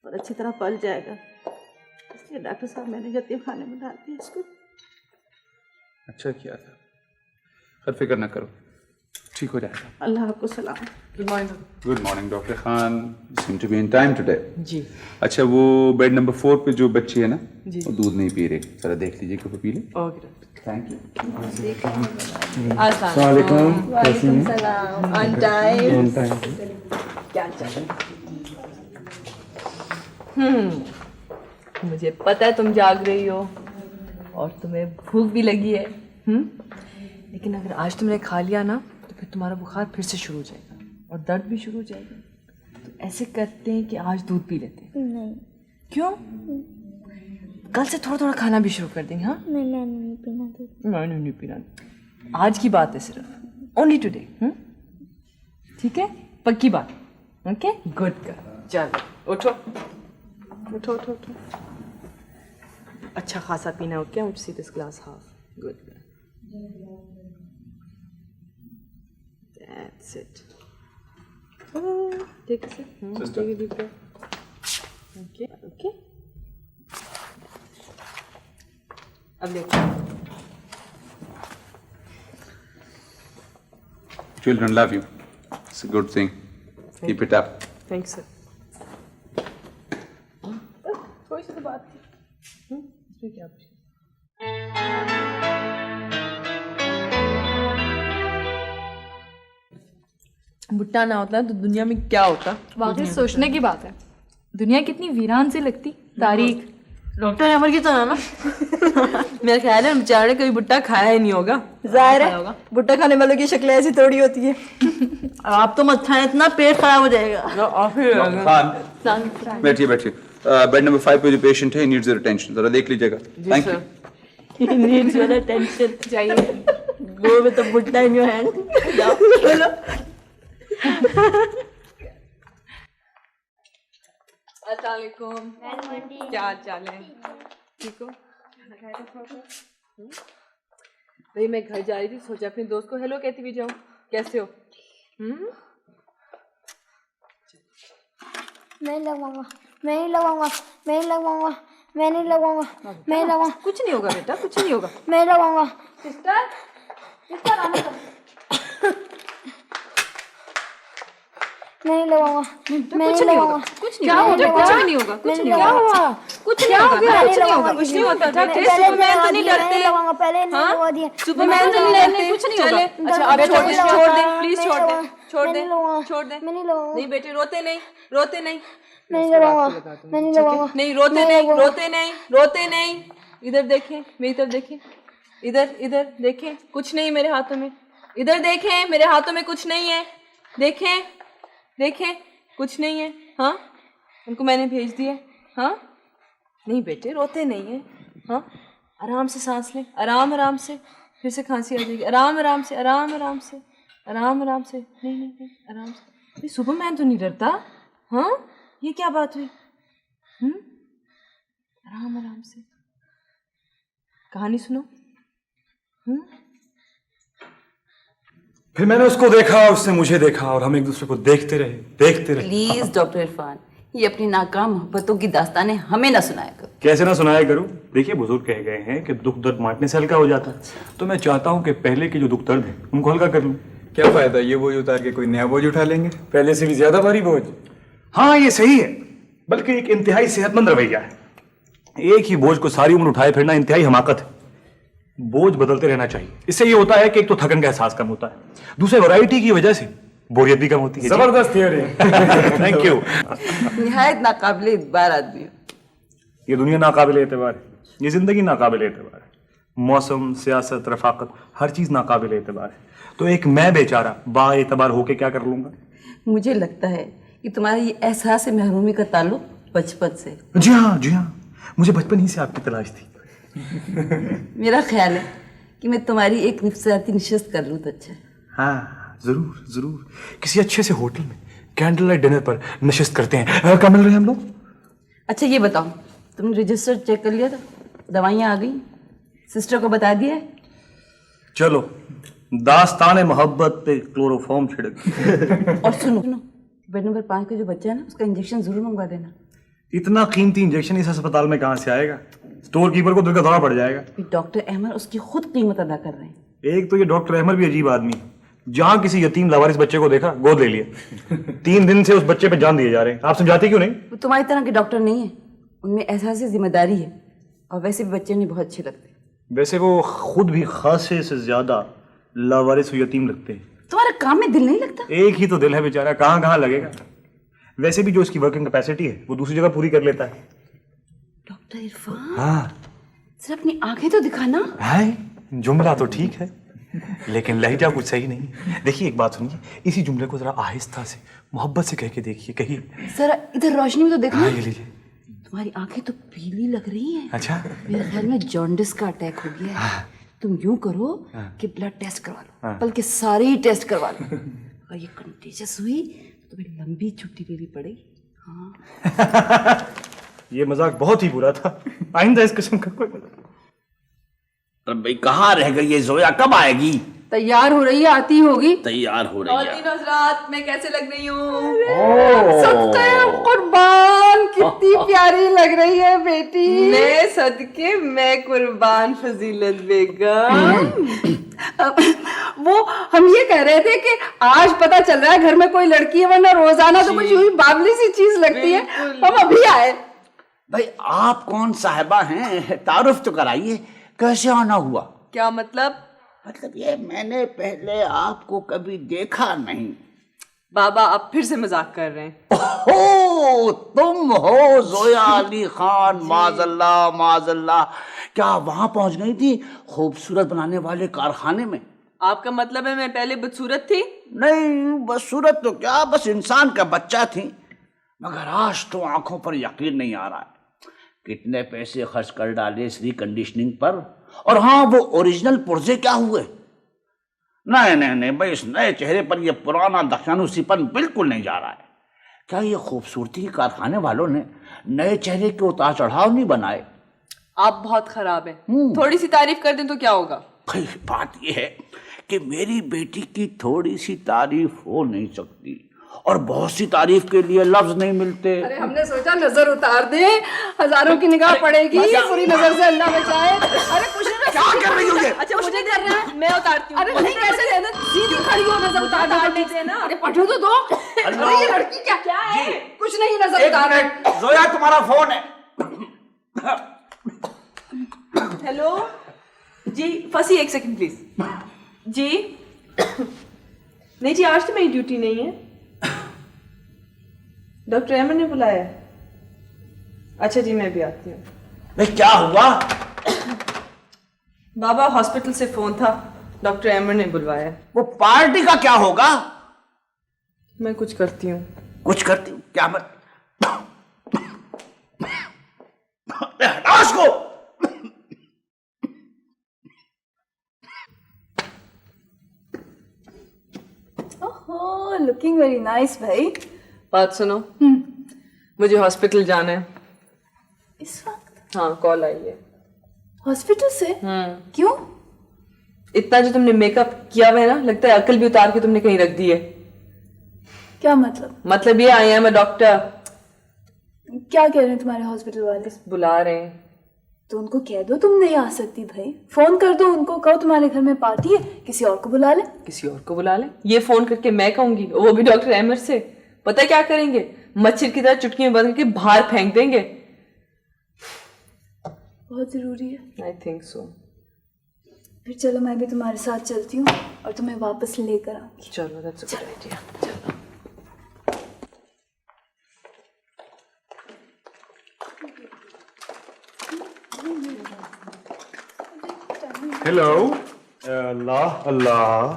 [SPEAKER 3] और अच्छी तरह पल जाएगा। इसलिए डॉक्टर साहब मैंने यतीम खाने में डाल दिया इसको।
[SPEAKER 4] अच्छा किया था, खैर फिक्र न करो, ठीक हो जाएगा।
[SPEAKER 3] अल्लाह आपको सलाम।
[SPEAKER 4] Good morning doctor Khan, seem to be in time today.
[SPEAKER 2] जी।
[SPEAKER 4] अच्छा वो बेड नंबर 4 पे जो बच्ची है ना,
[SPEAKER 2] जी।
[SPEAKER 4] वो दूध नहीं पी रही, जरा देख लीजिए कि वो पी ले।
[SPEAKER 2] Okay doctor,
[SPEAKER 4] thank you.
[SPEAKER 2] अस्सलाम वालेकुम।
[SPEAKER 12] वालेकुम सलाम। On time.
[SPEAKER 2] क्या चल रहा है? मुझे पता है तुम जाग रही हो और तुम्हें भूख भी लगी है। लेकिन अगर आज तुमने खा लिया ना तो फिर तुम्हारा बुखार फिर से शुरू हो जाएगा और दर्द भी शुरू हो जाएगा। तो ऐसे करते हैं कि आज दूध पी लेते हैं।
[SPEAKER 16] नहीं।
[SPEAKER 2] क्यों? कल से थोड़ा थोड़ा खाना भी शुरू कर देंगे। हाँ
[SPEAKER 16] नहीं, मैंने नहीं पीना दूध।
[SPEAKER 2] मैंने नहीं पीना, आज की बात है सिर्फ, ओनली टुडे। ठीक है, पक्की बात। ओके गुड गर्ल, चलो उठो उठो उठो उठो। अच्छा खासा पीना, ओके? मुझे see this glass half. Good girl, that's it. Take a sip. Take a deep breath. Okay, okay. अब देखो।
[SPEAKER 4] Children love you. It's a good thing. Keep it up.
[SPEAKER 2] Thanks, sir. थोड़ी सी तो बात थी। इसमें क्या पूछा? भुट्टा ना होता तो दुनिया में क्या होता?
[SPEAKER 8] वाकई सोचने की बात है, दुनिया कितनी वीरान सी लगती। तारीख
[SPEAKER 2] डॉक्टर अमर की तरह ना। मेरा ख्याल है बेचारे ने कभी भुट्टा खाया ही नहीं होगा।
[SPEAKER 12] जाहिर है भुट्टा खाने वालों की शक्लें ऐसी थोड़ी होती है।
[SPEAKER 2] आप तो मत खाएं, इतना पेट खराब हो जाएगा।
[SPEAKER 4] बैठिए बैठिए। बेड नंबर 5 पे जो पेशेंट है नीड्स योर अटेंशन, जरा देख लीजिएगा। Thank you.
[SPEAKER 2] Needs your attention चाहिए। गो विद द भुट्टा इन योर हैंड। चलो। अस्सलामुअलैकुम। क्या चाल है? ठीक हो? भाई मैं घर जा रही थी, सोचा अपने दोस्त को हेलो कहती भी जाऊं। कैसे हो?
[SPEAKER 16] मैं लगाऊंगा, मैं ही लगाऊंगा, मैं ही लगाऊंगा, मैं नहीं लगाऊंगा, मैं लगाऊंगा।
[SPEAKER 2] कुछ नहीं होगा बेटा, कुछ नहीं होगा।
[SPEAKER 16] मैं लगाऊंगा।
[SPEAKER 2] सिस्टर, सिस्टर आना।
[SPEAKER 16] मैं नहीं लगाऊंगा, मैं
[SPEAKER 2] कुछ
[SPEAKER 16] नहीं
[SPEAKER 2] नहीं होगा,
[SPEAKER 16] लगाऊंगा।
[SPEAKER 2] कुछ नहीं होगा, कुछ भी नहीं होगा, कुछ नहीं होगा। कुछ नहीं होगा, कुछ नहीं होगा, कुछ नहीं होता। सुपरमैन तो नहीं डरते। हाँ? सुपरमैन तो नहीं डरते। कुछ नहीं होगा। अच्छा आप छोड़ दे, प्लीज छोड़ दे, छोड़ दे, छोड़ दे।
[SPEAKER 16] मैं नहीं लगाऊंगा।
[SPEAKER 2] नहीं बेटे, रोते नहीं, रोते नहीं।
[SPEAKER 16] मैं नहीं लगाऊंगा, मैं नहीं लगाऊंगा।
[SPEAKER 2] नहीं रोते नहीं, रोते नहीं, रोते नहीं। इधर देखें, मेरी तरफ देखें। इधर इधर देखें, कुछ नहीं मेरे हाथों में। इधर देखें, मेरे हाथों में कुछ नहीं है। देखें, देखें, कुछ नहीं है। हाँ, उनको मैंने भेज दिया। हाँ, नहीं बेटे, रोते नहीं है। हाँ, आराम से सांस लें, आराम आराम से। फिर से खांसी आ जाएगी। आराम आराम से, आराम आराम से, आराम आराम से। नहीं नहीं नहीं, आराम से। ये सुपरमैन तो नहीं डरता। हाँ, ये क्या बात हुई? आराम आराम से। कहानी सुनो।
[SPEAKER 10] फिर मैंने उसको देखा, उसने मुझे देखा, और हम एक दूसरे को देखते रहे, देखते रहे।
[SPEAKER 11] प्लीज डॉक्टर इरफान, ये अपनी नाकाम मोहब्बतों की दास्तानें हमें ना सुनाया करो।
[SPEAKER 10] कैसे ना सुनाया करूं? देखिए बुजुर्ग कह गए हैं कि दुख दर्द बांटने से हल्का हो जाता है, तो मैं चाहता हूं कि पहले के जो दुख दर्द है उनको हल्का कर लूं।
[SPEAKER 7] क्या फायदा ये बोझ उतार के कोई नया बोझ उठा लेंगे,
[SPEAKER 10] पहले से भी ज्यादा भारी बोझ। हाँ ये सही है, बल्कि एक इंतहाई सेहतमंद रवैया है। एक ही बोझ को सारी उम्र उठाए फिरना इंतहाई हमाकत है। बोझ बदलते रहना चाहिए। इससे ये होता है कि एक तो थकन का एहसास कम होता है, दूसरे वैरायटी की वजह से बोरियत भी कम होती है।
[SPEAKER 7] जबरदस्त थियरी।
[SPEAKER 10] Thank you.
[SPEAKER 11] निहायत नाकाबिले इतबार आदमी हो।
[SPEAKER 10] ये दुनिया नाकाबिले एतबार है, ये जिंदगी नाकाबिले एतबार है। मौसम, सियासत, रफाकत, हर चीज नाकाबिले एतबार है। तो एक मैं बेचारा बा एतबार होके क्या कर लूंगा?
[SPEAKER 11] मुझे लगता है कि तुम्हारा ये एहसास महरूमी का ताल्लुक बचपन से।
[SPEAKER 10] जी हाँ, जी हाँ, मुझे बचपन ही से आपकी तलाश थी।
[SPEAKER 11] मेरा ख्याल है कि मैं तुम्हारी एक नफसियाती निशस्त कर लूँ तो अच्छा है।
[SPEAKER 10] हाँ जरूर जरूर, किसी अच्छे से होटल में कैंडल लाइट डिनर पर नशिस्त करते हैं। कब मिल रहे हैं हम लोग?
[SPEAKER 11] अच्छा ये बताओ, तुमने रजिस्टर चेक कर लिया था? दवाइयाँ आ गई? सिस्टर को बता दिया?
[SPEAKER 10] चलो दास्तान मोहब्बत पे क्लोरोफॉर्म छिड़क।
[SPEAKER 11] और सुनो सुनो, बेड नंबर 5 का जो बच्चा है ना, उसका इंजेक्शन जरूर मंगवा देना।
[SPEAKER 10] इतना कीमती इंजेक्शन इस अस्पताल में कहाँ से आएगा? स्टोर कीपर को दिल का दौरा पड़ जाएगा।
[SPEAKER 11] डॉक्टर अहमद उसकी खुद कीमत अदा कर रहे हैं।
[SPEAKER 10] एक तो ये डॉक्टर अहमद भी अजीब आदमी है, जहाँ किसी यतीम लावारिस बच्चे को देखा गोद ले लिया। 3 दिन से उस बच्चे पे जान दिए जा रहे हैं। आप समझाती क्यों नहीं?
[SPEAKER 11] वो तुम्हारी तरह के डॉक्टर नहीं है, उनमें एहसास जिम्मेदारी है। और वैसे भी बच्चे नहीं बहुत अच्छे लगते।
[SPEAKER 10] वैसे वो खुद भी खासे से ज्यादा लावारिस यतीम लगते हैं।
[SPEAKER 11] तुम्हारा काम में दिल नहीं लगता?
[SPEAKER 10] एक ही तो दिल है बेचारा, कहाँ कहाँ लगेगा। वैसे भी जो उसकी वर्किंग कैपेसिटी है वो दूसरी जगह पूरी कर लेता है।
[SPEAKER 11] डॉक्टर इरफान,
[SPEAKER 10] हाँ
[SPEAKER 11] सिर्फ अपनी आंखें तो दिखाना।
[SPEAKER 10] है, जुमला तो ठीक है लेकिन लहजा कुछ सही नहीं। देखिए एक बात सुनिए, इसी जुमले को जरा आहिस्ता से मोहब्बत से कह के देखिए। कहिए
[SPEAKER 11] जरा इधर रोशनी में तो देखना।
[SPEAKER 10] हाँ, ये लीजिए।
[SPEAKER 11] तुम्हारी आंखें तो पीली लग रही हैं।
[SPEAKER 10] अच्छा,
[SPEAKER 11] मेरे ख्याल में जॉन्डिस का अटैक हो गया है। तुम यूं करो कि ब्लड टेस्ट करवा लो, बल्कि सारे ही टेस्ट करवा लो। अगर ये कंटेजियस हुई तो तुम्हें लंबी छुट्टी लेनी पड़ेगी। हाँ।
[SPEAKER 10] ये मजाक बहुत ही बुरा था, आइंदा इस किस्म का कोई मजाक।
[SPEAKER 14] अरे भाई कहाँ रह गई ये जोया, कब आएगी?
[SPEAKER 15] तैयार हो रही है, आती होगी।
[SPEAKER 14] तैयार हो रही है।
[SPEAKER 2] हजरात, मैं कैसे लग रही हूँ?
[SPEAKER 15] सदके कुर्बान, कितनी प्यारी लग रही है बेटी।
[SPEAKER 2] मैं सदके, मैं कुर्बान फजीलत बेगम।
[SPEAKER 15] वो हम ये कह रहे थे कि आज पता चल रहा है घर में कोई लड़की है, वरना रोजाना तो कुछ यूं बाबली सी चीज लगती है। हम अभी आए।
[SPEAKER 14] भाई आप कौन साहिबा हैं, तारुफ तो कराइए, कैसे आना हुआ?
[SPEAKER 2] क्या मतलब?
[SPEAKER 14] मतलब ये मैंने पहले आपको कभी देखा नहीं।
[SPEAKER 3] बाबा अब फिर से मजाक कर रहे हैं।
[SPEAKER 14] हो तुम हो जोया अली खान, माजल्ला माजल्ला। क्या वहां पहुंच गई थी खूबसूरत बनाने वाले कारखाने में?
[SPEAKER 3] आपका मतलब है मैं पहले बदसूरत थी?
[SPEAKER 14] नहीं, बदसूरत तो क्या, बस इंसान का बच्चा थी। मगर आज तो आंखों पर यकीन नहीं आ रहा है। कितने पैसे खर्च कर डाले इस रिकंडीशनिंग पर, और हाँ वो ओरिजिनल पुर्जे क्या हुए? नहीं नहीं नहीं भाई, इस नए चेहरे पर ये पुराना दख्यानुसीपन बिल्कुल नहीं जा रहा है। क्या ये खूबसूरती के कारखाने वालों ने नए चेहरे के उतार चढ़ाव नहीं बनाए?
[SPEAKER 3] आप बहुत खराब हैं। थोड़ी सी तारीफ कर दें तो क्या होगा?
[SPEAKER 14] भाई बात ये है कि मेरी बेटी की थोड़ी सी तारीफ हो नहीं सकती, और बहुत सी तारीफ के लिए लफ्ज नहीं मिलते।
[SPEAKER 15] अरे हमने सोचा नजर उतार दे, हजारों की निगाह पड़ेगी, बुरी नजर से अल्लाह बचाए। अरे कुछ नहीं,
[SPEAKER 14] क्या कर रही हो ये?
[SPEAKER 3] अच्छा मुझे कर रहा है, मैं उतारती हूँ।
[SPEAKER 15] अरे नहीं, कैसे देना, सीधी खड़ी हो, नजर उतार देना। अरे पढ़ो तो दो। अरे ये लड़की क्या है? कुछ नहीं, नजर उतार।
[SPEAKER 14] एक मिनट, जोया तुम्हारा फोन है।
[SPEAKER 3] हेलो जी, फंसी, एक सेकंड प्लीज जी। नहीं जी, आज तो मेरी ड्यूटी नहीं है, डॉक्टर अहमद ने बुलाया। अच्छा जी, मैं भी आती हूँ।
[SPEAKER 14] नहीं क्या हुआ?
[SPEAKER 3] बाबा हॉस्पिटल से फोन था, डॉक्टर अहमद ने बुलवाया।
[SPEAKER 14] वो पार्टी का क्या होगा?
[SPEAKER 3] मैं कुछ करती हूँ।
[SPEAKER 14] कुछ करती हूँ क्या? मैं हटा उसको।
[SPEAKER 2] ओह, लुकिंग वेरी नाइस भाई।
[SPEAKER 3] बात सुनो, मुझे हॉस्पिटल जाना है
[SPEAKER 2] इस वक्त?
[SPEAKER 3] हाँ, कॉल आई है
[SPEAKER 2] हॉस्पिटल से? क्यों?
[SPEAKER 3] इतना जो तुमने मेकअप किया हुआ है ना, लगता है अकल भी उतार के तुमने कहीं रख दी है।
[SPEAKER 2] क्या मतलब?
[SPEAKER 3] मतलब ये आई एम अ डॉक्टर।
[SPEAKER 2] क्या कह रहे हैं तुम्हारे हॉस्पिटल वाले?
[SPEAKER 3] बुला रहे हैं।
[SPEAKER 2] तो उनको कह दो तुम नहीं आ सकती भाई, फोन कर दो उनको, कहो तुम्हारे घर में पार्टी है, किसी और को बुला ले।
[SPEAKER 3] किसी और को बुला ले? ये फोन करके मैं कहूंगी, वो भी डॉक्टर अहमद से। पता है क्या करेंगे? मच्छर की तरह चुटकी में बंद करके बाहर फेंक देंगे।
[SPEAKER 2] बहुत जरूरी है।
[SPEAKER 3] I think so.
[SPEAKER 2] फिर चलो मैं भी तुम्हारे साथ चलती हूँ और तुम्हें वापस लेकर आऊंगी।
[SPEAKER 3] चलो, that's a good idea.
[SPEAKER 10] Hello. Allah Allah,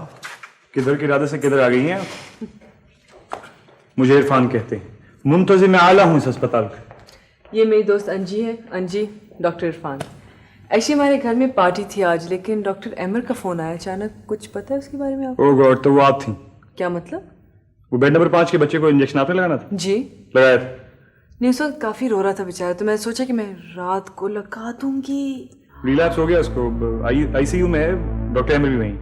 [SPEAKER 10] किधर के इरादे से किधर आ गई हैं? मुझे इरफान कहते हैं, मुंतजिम आला हूँ इस अस्पताल का।
[SPEAKER 3] ये मेरी दोस्त अंजी है, अंजी, डॉक्टर इरफान। एक्चुअली हमारे घर में पार्टी थी आज, लेकिन डॉक्टर अहमद का फोन आया अचानक। कुछ पता है उसके बारे में आपको?
[SPEAKER 10] ओह गॉड, तो वो आप थी?
[SPEAKER 3] क्या मतलब?
[SPEAKER 10] वो बेड नंबर 5 के बच्चे को इंजेक्शन आपने लगाना था?
[SPEAKER 3] जी
[SPEAKER 10] लगाया था।
[SPEAKER 3] नहीं, उस वक्त काफी रो रहा था बेचारा, तो मैंने सोचा कि मैं रात को लगा दूंगी।
[SPEAKER 10] रिलैप्स हो गया उसको, आईसीयू में है, डॉक्टर अहमद भी वहीं।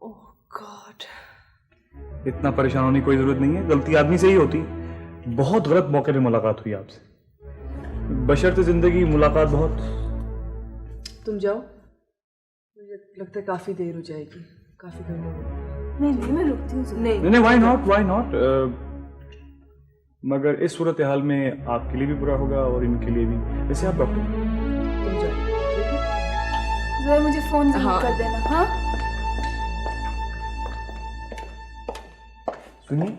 [SPEAKER 3] ओह गॉड,
[SPEAKER 10] इतना परेशान होने की कोई जरूरत नहीं है, गलती आदमी से ही होती। बहुत गलत मौके पे मुलाकात हुई आपसे, बशर्ते जिंदगी मुलाकात बहुत।
[SPEAKER 3] तुम जाओ, मुझे लगता है काफी देर हो जाएगी, काफी गर्मी हो गई।
[SPEAKER 2] नहीं, मैं रुकती हूँ।
[SPEAKER 10] नहीं, व्हाई नॉट, व्हाई नॉट। मगर इस सूरत हाल में आपके लिए भी बुरा होगा और इनके लिए भी। वैसे आप डॉक्टर,
[SPEAKER 3] तुम जाओ, ठीक है?
[SPEAKER 2] ज़रा मुझे फोन जरूर
[SPEAKER 3] हाँ।
[SPEAKER 2] कर देना। हाँ
[SPEAKER 10] सुनिए,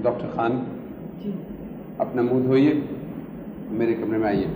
[SPEAKER 17] डॉक्टर खान, अपना मुंह धोइए, मेरे कमरे में आइए।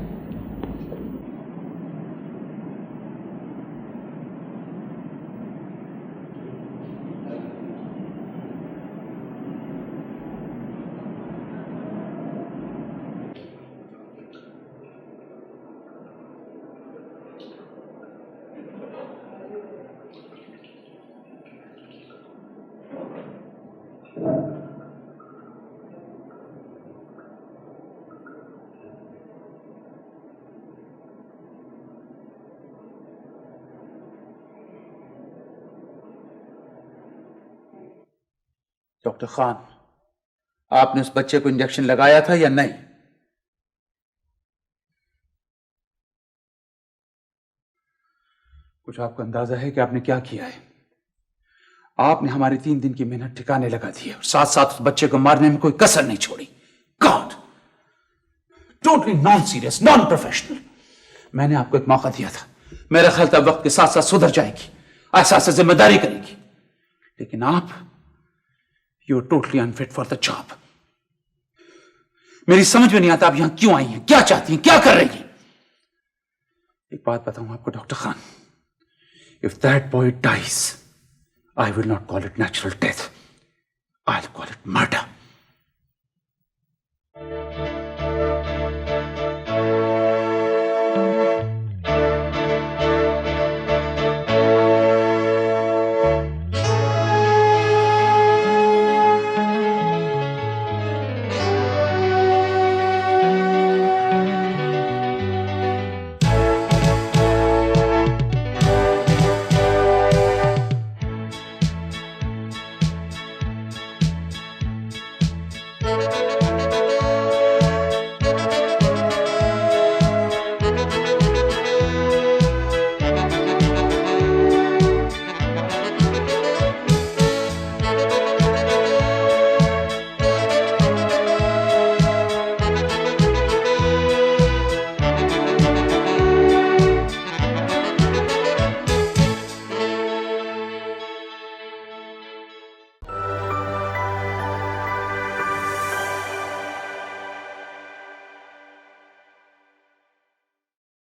[SPEAKER 4] डॉक्टर खान, आपने उस बच्चे को इंजेक्शन लगाया था या नहीं? कुछ आपको अंदाजा है कि आपने क्या किया है? आपने हमारी 3 दिन की मेहनत ठिकाने लगा दी है और साथ साथ उस बच्चे को मारने में कोई कसर नहीं छोड़ी। God, totally non serious, non professional. मैंने आपको एक मौका दिया था, मेरा ख्याल था वक्त के साथ साथ सुधर जाएगी, एहसास से जिम्मेदारी करेगी, लेकिन आप you are totally unfit for the job. मेरी समझ में नहीं आता आप यहां क्यों आई हैं, क्या चाहती हैं, क्या कर रही हैं? एक बात बताऊं आपको doctor Khan, if that boy dies I will not call it natural death. I'll call it murder.